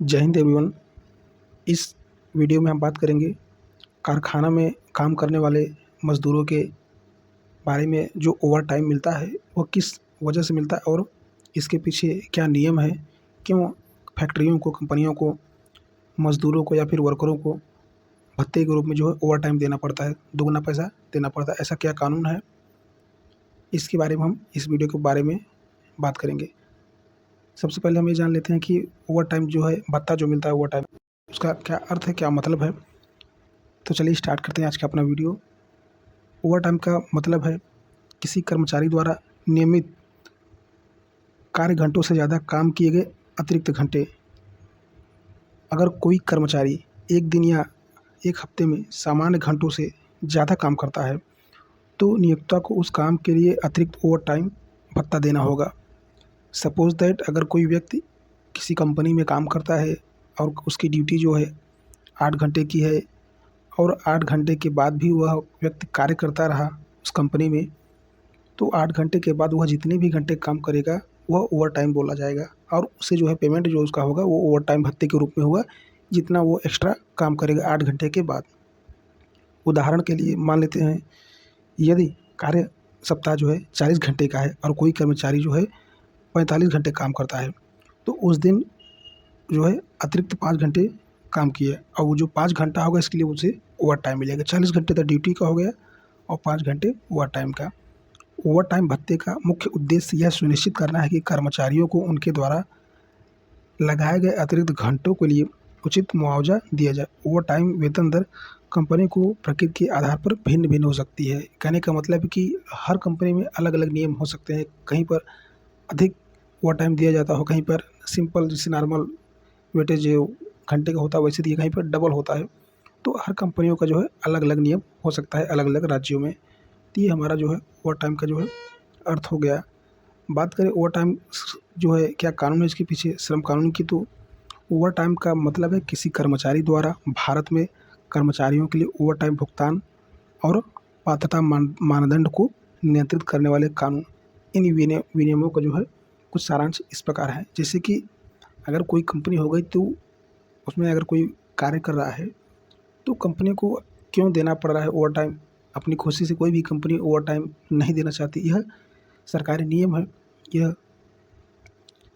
जय हिंद एवरीवन। इस वीडियो में हम बात करेंगे कारखाना में काम करने वाले मज़दूरों के बारे में। जो ओवर टाइम मिलता है वो किस वजह से मिलता है और इसके पीछे क्या नियम है, क्यों फैक्ट्रियों को, कंपनियों को, मज़दूरों को या फिर वर्करों को भत्ते के रूप में जो है ओवर टाइम देना पड़ता है, दुगना पैसा देना पड़ता है। ऐसा क्या कानून है, इसके बारे में हम इस वीडियो के बारे में बात करेंगे। सबसे पहले हम ये जान लेते हैं कि ओवर टाइम जो है, भत्ता जो मिलता है ओवर टाइम, उसका क्या अर्थ है, क्या मतलब है। तो चलिए स्टार्ट करते हैं आज का अपना वीडियो। ओवर टाइम का मतलब है किसी कर्मचारी द्वारा नियमित कार्य घंटों से ज़्यादा काम किए गए अतिरिक्त घंटे। अगर कोई कर्मचारी एक दिन या एक हफ्ते में सामान्य घंटों से ज़्यादा काम करता है तो नियोक्ता को उस काम के लिए अतिरिक्त ओवर टाइम भत्ता देना होगा। सपोज दैट अगर कोई व्यक्ति किसी कंपनी में काम करता है और उसकी ड्यूटी जो है 8 घंटे की है और 8 घंटे के बाद भी वह व्यक्ति कार्य करता रहा उस कंपनी में, तो 8 घंटे के बाद वह जितने भी घंटे काम करेगा वह ओवर टाइम बोला जाएगा और उसे जो है पेमेंट जो उसका होगा वो ओवर टाइम भत्ते के रूप में होगा, जितना वो एक्स्ट्रा काम करेगा 8 घंटे के बाद। उदाहरण के लिए मान लेते हैं, यदि कार्य सप्ताह जो है 40 घंटे का है और कोई कर्मचारी जो है 45 घंटे काम करता है, तो उस दिन जो है अतिरिक्त 5 घंटे काम किए और वो जो 5 घंटा होगा इसके लिए उसे ओवर टाइम मिलेगा। 40 घंटे तो ड्यूटी का हो गया और 5 घंटे ओवर टाइम का। ओवर टाइम भत्ते का मुख्य उद्देश्य यह सुनिश्चित करना है कि कर्मचारियों को उनके द्वारा लगाए गए अतिरिक्त घंटों के लिए उचित मुआवजा दिया जाए। ओवर टाइम वेतन दर कंपनी को प्रकृति के आधार पर भिन्न भिन्न हो सकती है। कहने का मतलब है कि हर कंपनी में अलग अलग नियम हो सकते हैं। कहीं पर अधिक ओवर टाइम दिया जाता हो, कहीं पर सिंपल जैसे नॉर्मल वेटेज जो घंटे का होता है वैसे दिए, कहीं पर डबल होता है। तो हर कंपनियों का जो है अलग अलग नियम हो सकता है अलग अलग राज्यों में। तो ये हमारा जो है ओवर टाइम का जो है अर्थ हो गया। बात करें ओवर टाइम जो है क्या कानून है इसके पीछे, श्रम कानून की, तो ओवर टाइम का मतलब है किसी कर्मचारी द्वारा भारत में कर्मचारियों के लिए ओवर टाइम भुगतान और पात्रता मानदंड को नियंत्रित करने वाले कानून। इन विनियमों का जो है कुछ सारांश इस प्रकार है। जैसे कि अगर कोई कंपनी हो गई तो उसमें अगर कोई कार्य कर रहा है तो कंपनी को क्यों देना पड़ रहा है ओवर टाइम। अपनी खुशी से कोई भी कंपनी ओवर टाइम नहीं देना चाहती, यह सरकारी नियम है। यह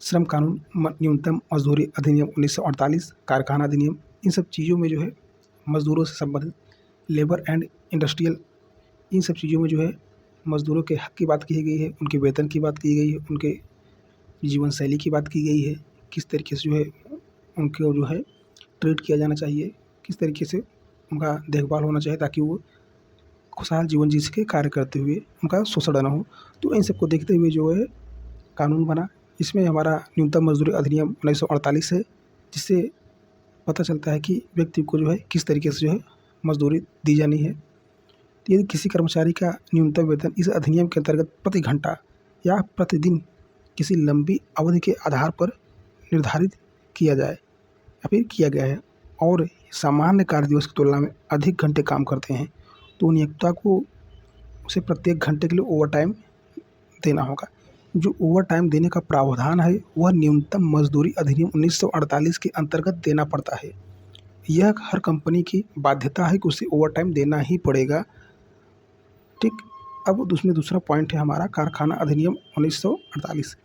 श्रम कानून, न्यूनतम मजदूरी अधिनियम 1948, कारखाना अधिनियम, इन सब चीज़ों में जो है मज़दूरों से संबंधित लेबर एंड इंडस्ट्रियल, इन सब चीज़ों में जो है मज़दूरों के हक़ की बात की गई है, उनके वेतन की बात की गई है, उनके जीवन शैली की बात की गई है, किस तरीके से जो है उनको जो है ट्रीट किया जाना चाहिए, किस तरीके से उनका देखभाल होना चाहिए ताकि वो खुशहाल जीवन जी सके कार्य करते हुए, उनका शोषण ना हो। तो इन सबको देखते हुए जो है कानून बना। इसमें हमारा न्यूनतम मजदूरी अधिनियम 1948 है, जिससे पता चलता है कि व्यक्ति को जो है किस तरीके से जो है मजदूरी दी जानी है। तो यदि किसी कर्मचारी का न्यूनतम वेतन इस अधिनियम के अंतर्गत प्रति घंटा या प्रतिदिन किसी लंबी अवधि के आधार पर निर्धारित किया जाए या फिर किया गया है और सामान्य कार्य दिवस की तुलना में अधिक घंटे काम करते हैं, तो नियोक्ता को उसे प्रत्येक घंटे के लिए ओवर टाइम देना होगा। जो ओवर टाइम देने का प्रावधान है वह न्यूनतम मजदूरी अधिनियम 1948 के अंतर्गत देना पड़ता है। यह हर कंपनी की बाध्यता है कि उसे ओवर टाइम देना ही पड़ेगा। ठीक, अब उसमें दूसरा पॉइंट है हमारा कारखाना अधिनियम 1948।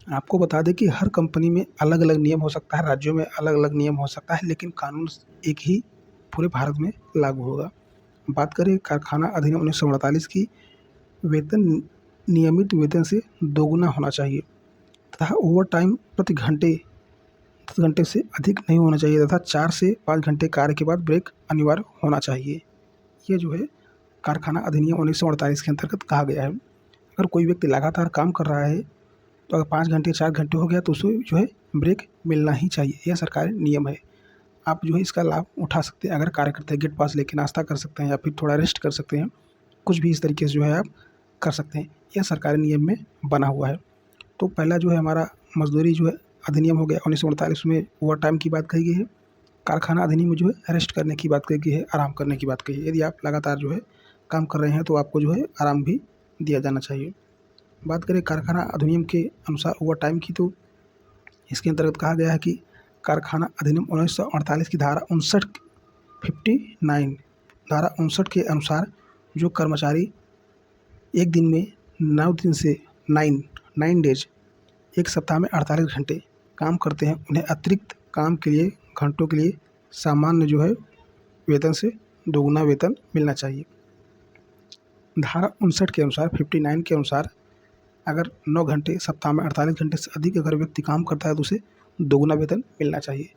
आपको बता दें कि हर कंपनी में अलग अलग नियम हो सकता है, राज्यों में अलग अलग नियम हो सकता है, लेकिन कानून एक ही पूरे भारत में लागू होगा। बात करें कारखाना अधिनियम 1948 की, वेतन नियमित वेतन से दोगुना होना चाहिए तथा ओवर टाइम प्रति घंटे 10 घंटे से अधिक नहीं होना चाहिए तथा 4 से 5 घंटे कार्य के बाद ब्रेक अनिवार्य होना चाहिए। ये जो है कारखाना अधिनियम 1948 के अंतर्गत कहा गया है। अगर कोई व्यक्ति लगातार काम कर रहा है तो अगर 5 घंटे 4 घंटे हो गया तो उसे जो है ब्रेक मिलना ही चाहिए। यह सरकारी नियम है। आप जो है इसका लाभ उठा सकते हैं। अगर कार्य करते हैं गेट पास लेके नाश्ता कर सकते हैं या फिर थोड़ा रेस्ट कर सकते हैं, कुछ भी इस तरीके से जो है आप कर सकते हैं। यह सरकारी नियम में बना हुआ है। तो पहला जो है हमारा मजदूरी जो है अधिनियम हो गया 1948 में ओवर टाइम की बात कही गई है। कारखाना अधिनियम में जो है रेस्ट करने की बात कही गई है, आराम करने की बात कही है। यदि आप लगातार जो है काम कर रहे हैं तो आपको जो है आराम भी दिया जाना चाहिए। बात करें कारखाना अधिनियम के अनुसार ओवर टाइम की, तो इसके अंतर्गत कहा गया है कि कारखाना अधिनियम 1948 की धारा 59 धारा 59 के अनुसार जो कर्मचारी एक दिन में 9 दिन से 9 डेज एक सप्ताह में 48 घंटे काम करते हैं, उन्हें अतिरिक्त काम के लिए घंटों के लिए सामान्य जो है वेतन से दोगुना वेतन मिलना चाहिए। धारा 59 के अनुसार 59 के अनुसार अगर 9 घंटे सप्ताह में 48 घंटे से अधिक अगर व्यक्ति काम करता है तो उसे दोगुना वेतन मिलना चाहिए।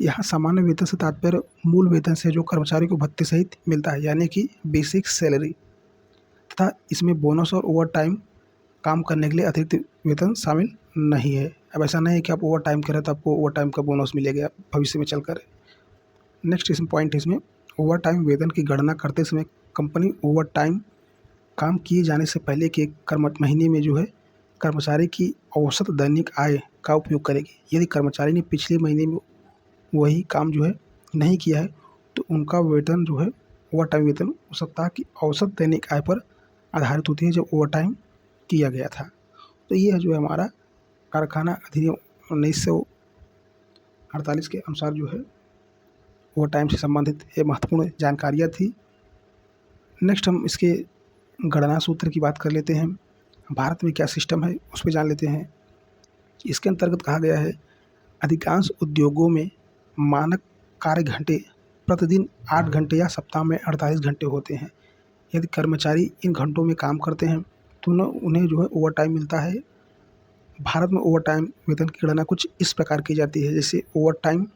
यहाँ सामान्य वेतन से तात्पर्य मूल वेतन से जो कर्मचारी को भत्ते सहित मिलता है, यानी कि बेसिक सैलरी, तथा इसमें बोनस और ओवर टाइम काम करने के लिए अतिरिक्त वेतन शामिल नहीं है। अब ऐसा नहीं है कि आप ओवर टाइम करें तो आपको ओवर टाइम का बोनस मिलेगा भविष्य में चलकर। नेक्स्ट इसमें पॉइंट है, इसमें ओवर टाइम वेतन की गणना करते समय कंपनी ओवर टाइम काम किए जाने से पहले के महीने में जो है कर्मचारी की औसत दैनिक आय का उपयोग करेगी। यदि कर्मचारी ने पिछले महीने में वही काम जो है नहीं किया है तो उनका वेतन जो है ओवर टाइम वेतन उस सप्ताह की औसत दैनिक आय पर आधारित होती है जब ओवर टाइम किया गया था। तो ये है जो है हमारा कारखाना अधिनियम 1948 के अनुसार जो है ओवर टाइम से संबंधित ये महत्वपूर्ण जानकारियाँ थी। नेक्स्ट हम इसके गणना सूत्र की बात कर लेते हैं। भारत में क्या सिस्टम है उस पर जान लेते हैं। इसके अंतर्गत कहा गया है, अधिकांश उद्योगों में मानक कार्य घंटे प्रतिदिन 8 घंटे या सप्ताह में 48 घंटे होते हैं। यदि कर्मचारी इन घंटों में काम करते हैं तो उन्हें जो है ओवर टाइम मिलता है। भारत में ओवर टाइम वेतन की गणना कुछ इस प्रकार की जाती है, जैसे ओवर टाइम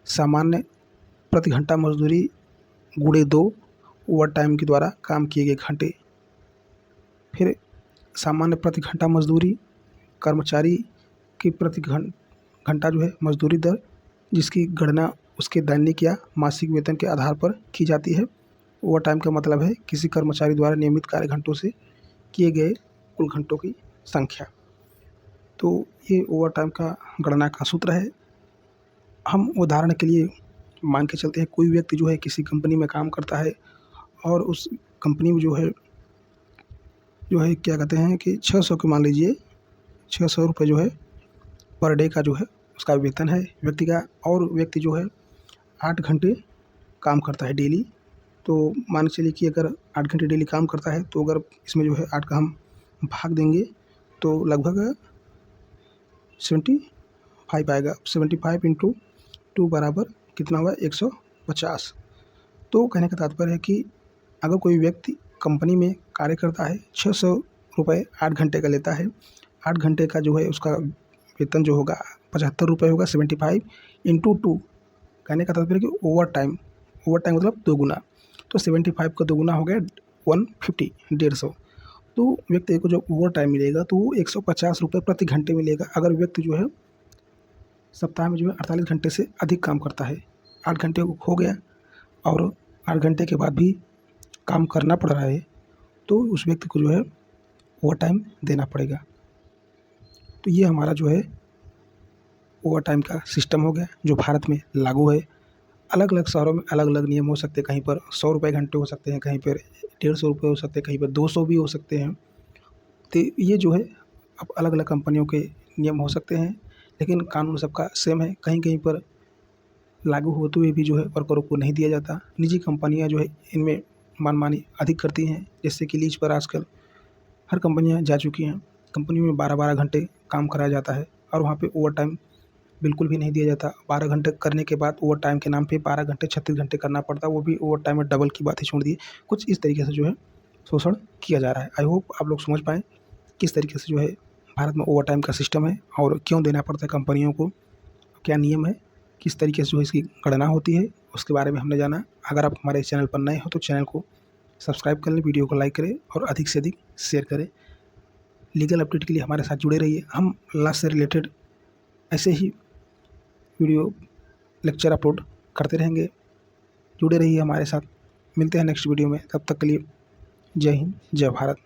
सामान्य प्रति घंटा मजदूरी गुणे 2 ओवर टाइम के द्वारा काम किए गए घंटे, फिर सामान्य प्रति घंटा मजदूरी कर्मचारी की प्रति घंटा जो है मजदूरी दर जिसकी गणना उसके दैनिक या मासिक वेतन के आधार पर की जाती है। ओवर टाइम का मतलब है किसी कर्मचारी द्वारा नियमित कार्य घंटों से किए गए कुल घंटों की संख्या। तो ये ओवर टाइम का गणना का सूत्र है। हम उदाहरण के लिए मान के चलते हैं, कोई व्यक्ति जो है किसी कंपनी में काम करता है और उस कंपनी में जो है क्या कहते हैं कि 600 के मान लीजिए 600 रुपये जो है पर डे का जो है उसका वेतन है व्यक्ति का, और व्यक्ति जो है 8 घंटे काम करता है डेली। तो मान चलिए कि अगर 8 घंटे डेली काम करता है तो अगर इसमें जो है 8 का हम भाग देंगे तो लगभग 75 आएगा। 75 इंटू 2 बराबर कितना हुआ 150। तो कहने का तात्पर्य है कि अगर कोई व्यक्ति कंपनी में कार्य करता है 600 रुपये 8 घंटे का लेता है, 8 घंटे का जो है उसका वेतन जो होगा 75 रुपये होगा। 75 इंटू 2 कहने का तात्पर्य कि ओवर टाइम मतलब दोगुना, तो 75 का दोगुना हो गया 150 150। तो व्यक्ति को जो ओवर टाइम मिलेगा तो वो 150 रुपये प्रति घंटे मिलेगा अगर व्यक्ति जो है सप्ताह में जो है 48 घंटे से अधिक काम करता है। 8 घंटे हो गया और 8 घंटे के बाद भी काम करना पड़ रहा है तो उस व्यक्ति को जो है ओवर टाइम देना पड़ेगा। तो ये हमारा जो है ओवर टाइम का सिस्टम हो गया जो भारत में लागू है। अलग अलग शहरों में अलग अलग नियम हो सकते हैं, कहीं पर 100 रुपये घंटे हो सकते हैं, कहीं पर 150 रुपये हो सकते हैं, कहीं पर 200 भी हो सकते हैं। तो ये जो है अब अलग अलग कंपनियों के नियम हो सकते हैं, लेकिन कानून सबका सेम है। कहीं कहीं पर लागू होते हुए भी जो है वर्करों को नहीं दिया जाता। निजी कंपनियां जो है इनमें मनमानी अधिक करती हैं, जैसे कि लीज पर आजकल हर कंपनियां जा चुकी हैं। कंपनी में 12-12 घंटे काम कराया जाता है और वहाँ पे ओवर टाइम बिल्कुल भी नहीं दिया जाता। 12 घंटे करने के बाद ओवर टाइम के नाम पे 12 घंटे 36 घंटे करना पड़ता है, वो भी ओवर टाइम में डबल की बात ही छोड़ दी। कुछ इस तरीके से जो है शोषण किया जा रहा है। आई होप आप लोग समझ पाएँ किस तरीके से जो है भारत में ओवर टाइम का सिस्टम है और क्यों देना पड़ता है कंपनियों को, क्या नियम है, किस तरीके से जो है इसकी गणना होती है, उसके बारे में हमने जाना। अगर आप हमारे चैनल पर नए हो तो चैनल को सब्सक्राइब कर लें, वीडियो को लाइक करें और अधिक से अधिक शेयर करें। लीगल अपडेट के लिए हमारे साथ जुड़े रहिए। हम लॉ से रिलेटेड ऐसे ही वीडियो लेक्चर अपलोड करते रहेंगे। जुड़े रहिए हमारे साथ। मिलते हैं नेक्स्ट वीडियो में, तब तक के लिए जय हिंद जय भारत।